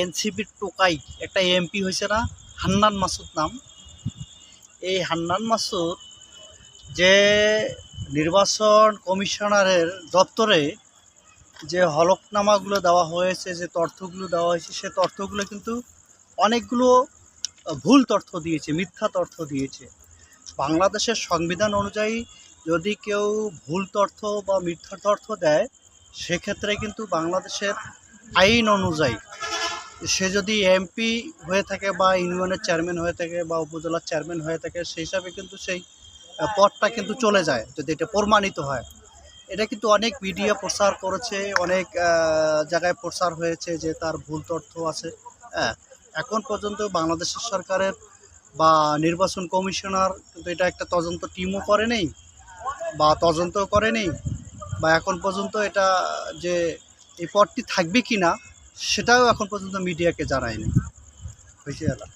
এনসিপির টোকাই একটা এমপি হয়েছে না, হান্নান মাসুদ নাম। এই হান্নান মাসুদ যে নির্বাচন কমিশনারের দপ্তরে যে হলফনামাগুলো দেওয়া হয়েছে, যে তথ্যগুলো দেওয়া হয়েছে, সে তথ্যগুলো কিন্তু অনেকগুলো ভুল তথ্য দিয়েছে, মিথ্যা তথ্য দিয়েছে। বাংলাদেশের সংবিধান অনুযায়ী যদি কেউ ভুল তথ্য বা মিথ্যা তথ্য দেয়, সেক্ষেত্রে কিন্তু বাংলাদেশের আইন অনুযায়ী সে যদি এমপি হয়ে থাকে বা ইউনিয়নের চেয়ারম্যান হয়ে থাকে বা উপজেলার চেয়ারম্যান হয়ে থাকে, সেই হিসাবে কিন্তু সেই পদটা কিন্তু চলে যায় যদি এটা প্রমাণিত হয়। এটা কিন্তু অনেক মিডিয়া প্রচার করেছে, অনেক জায়গায় প্রচার হয়েছে যে তার ভুল তথ্য আছে। হ্যাঁ, এখন পর্যন্ত বাংলাদেশের সরকারের বা নির্বাচন কমিশনার কিন্তু এটা একটা তদন্ত টিমও করে নেই বা তদন্তও করে নেই, বা এখন পর্যন্ত এটা যে এই পদটি থাকবে কি না সেটাও এখন পর্যন্ত মিডিয়াকে জানায়নি। হয়েছে এটা।